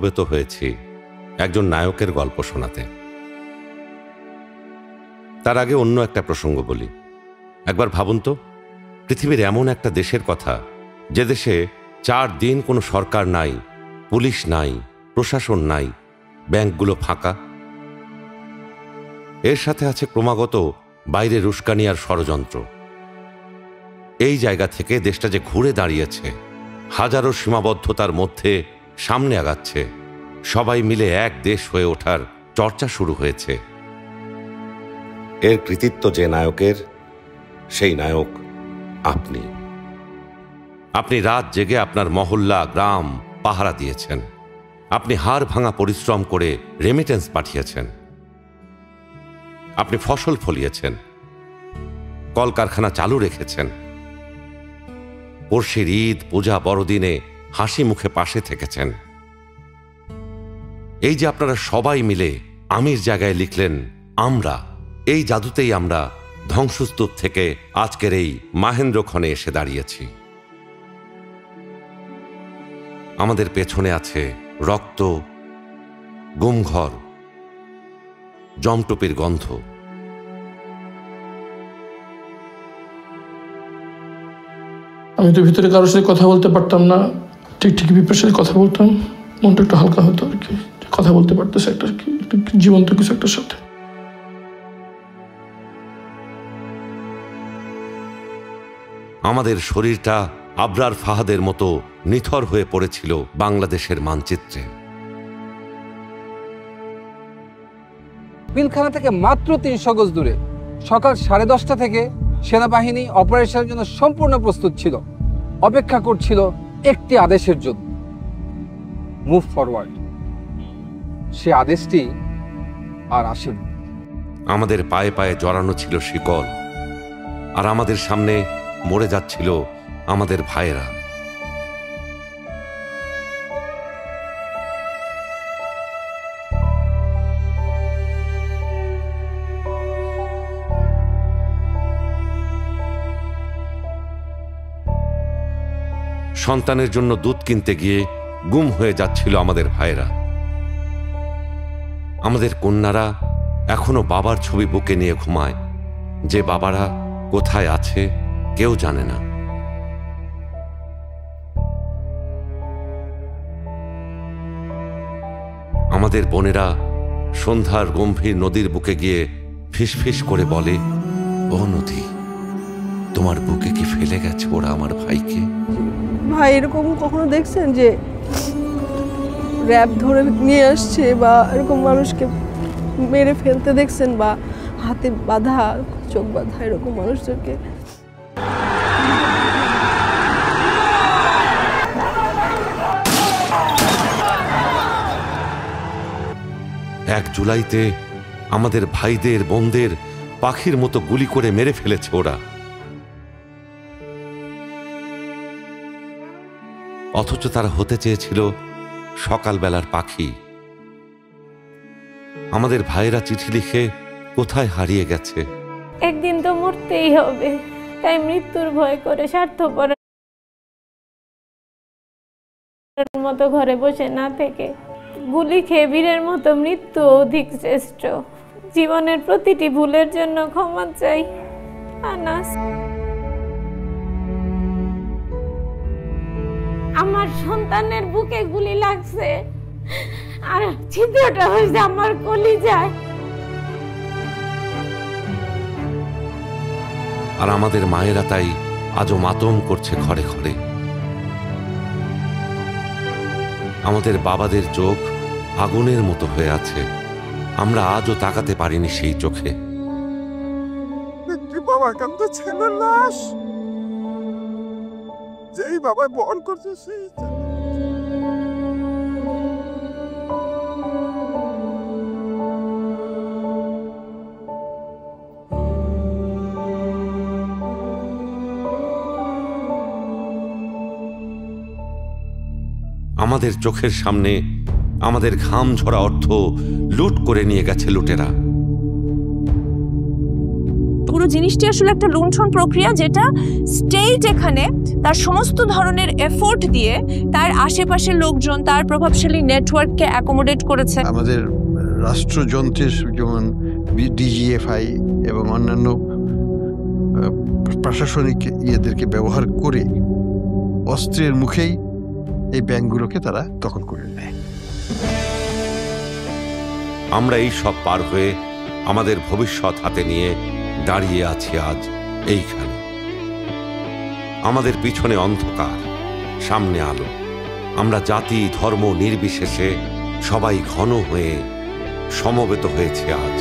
সমবেত হয়েছি একজন নায়কের গল্প শোনাতে। তার আগে অন্য একটা প্রসঙ্গ বলি। একবার ভাবুন তো, পৃথিবীর এমন একটা দেশের কথা যে দেশে 4 দিন কোনো সরকার নাই, পুলিশ নাই, প্রশাসন নাই, ব্যাংকগুলো ফাঁকা। এর সাথে আছে ক্রমাগত বাইরের উস্কানি আর ষড়যন্ত্র। এই জায়গা থেকে দেশটা যে ঘুরে দাঁড়িয়েছে, হাজারো সীমাবদ্ধতার মধ্যে সামনে আগাচ্ছে, সবাই মিলে এক দেশ হয়ে ওঠার চর্চা শুরু হয়েছে। এর কৃতিত্ব যে নায়কের, সেই নায়ক আপনি। আপনি রাত জেগে আপনার মহল্লা, গ্রাম পাহারা দিয়েছেন। আপনি হাড় ভাঙা পরিশ্রম করে রেমিটেন্স পাঠিয়েছেন। আপনি ফসল ফলিয়েছেন, কলকারখানা চালু রেখেছেন। পড়শির ঈদ, পূজা, বড়দিনে হাসি মুখে পাশে থেকেছেন। এই যে আপনারা সবাই মিলে আমির জায়গায় লিখলেন আমরা, এই জাদুতেই আমরা ধ্বংসস্তূপ থেকে আজকের এই মাহেন্দ্রক্ষণে এসে দাঁড়িয়েছি। আমাদের পেছনে আছে রক্ত, গুমঘর, জমটুপির গন্ধ। আমি তো ভিতরে কারোর সাথে কথা বলতে পারতাম না, ঠিক বিপের সাথে কথা বলতাম, মনটা একটু হালকা হতো আর কি, কথা বলতে পারতেছে একটা জীবন্ত কিছু একটার সাথে। আমাদের শরীরটা আবরার ফাহাদের মতো নিথর হয়ে পড়েছিল বাংলাদেশের মানচিত্রে। পিলখানা থেকে মাত্র 300 গজ দূরে সকাল 10:30 থেকে সেনাবাহিনী অপারেশনের জন্য সম্পূর্ণ প্রস্তুত ছিল, অপেক্ষা করছিল একটি আদেশের জন্য, মুভ ফরওয়ার্ড। সে আদেশটি আর আসেনি। আমাদের পায়ে পায়ে জড়ানো ছিল শিকল, আর আমাদের সামনে মরে যাচ্ছিল আমাদের ভাইয়েরা। সন্তানের জন্য দুধ কিনতে গিয়ে গুম হয়ে যাচ্ছিল আমাদের ভাইয়েরা। আমাদের কন্যারা এখনো বাবার ছবি বুকে নিয়ে ঘুমায়, যে বাবারা কোথায় আছে কেউ জানে না। আমাদের বোনেরা সন্ধ্যার গম্ভীর নদীর বুকে গিয়ে ফিসফিস করে বলে, ও নদী, তোমার বুকে কি ফেলে গেছে ওরা আমার ভাইকে? ভাই এরকম কখনো দেখছেন যে র্যাব ধরে নিয়ে আসছে বা এরকম মানুষকে মেরে ফেলতে দেখছেন, বা হাতে বাঁধা, চোখ বাঁধা এরকম মানুষদেরকে? 1 জুলাইতে আমাদের ভাইদের, বোনদের পাখির মতো গুলি করে মেরে ফেলেছে ওরা। অথচ তারা হতে চেয়েছিল সকালবেলার পাখি। আমাদের ভাইয়েরা চিঠি লিখে কোথায় হারিয়ে গেছে। একদিন তো মরতেই হবে, তাই মৃত্যুর ভয় করে স্বার্থপরের মতো ঘরে বসে না থেকে গুলি খেয়ে বীরের মতো মৃত্যু অধিক শ্রেষ্ঠ। জীবনের প্রতিটি ভুলের জন্য ক্ষমা চাই। আনাস, আমার সন্তানের বুকে গুলি লাগছে আর ছিদ্রটা হয়েছে আমার কলিজায়। আর আমাদের মায়েরা তাই আজও মাতম করছে ঘরে ঘরে। আমাদের বাবাদের চোখ আগুনের মতো হয়ে আছে, আমরা আজও তাকাতে পারিনি সেই চোখে। বাবার কাছে ছেলের লাশ, যেই বাবা বহন করছে সেই। আমাদের চোখের সামনে আমাদের ঘাম ঝরা অর্থ লুট করে নিয়ে গেছে লুটেরা। পুরো জিনিসটি আসলে একটা লুণ্ঠন প্রক্রিয়া, যেটা স্টেট এখানে তার সমস্ত ধরনের এফোর্ট দিয়ে তার আশেপাশের লোকজন, তার প্রভাবশালী নেটওয়ার্ককে অ্যাকোমোডেট করেছে। আমাদের রাষ্ট্রযন্ত্রের যেমন ডিজিএফআই এবং অন্যান্য প্রশাসনিক ইয়েদেরকে ব্যবহার করে অস্ত্রের মুখেই এই ব্যাংকগুলোকে তারা দখল করে নেয়। আমরা এই সব পার হয়ে আমাদের ভবিষ্যৎ হাতে নিয়ে দাঁড়িয়ে আছি আজ এইখানে। আমাদের পিছনে অন্ধকার, সামনে আলো। আমরা জাতি ধর্ম নির্বিশেষে সবাই ঘন হয়ে সমবেত হয়েছে আজ।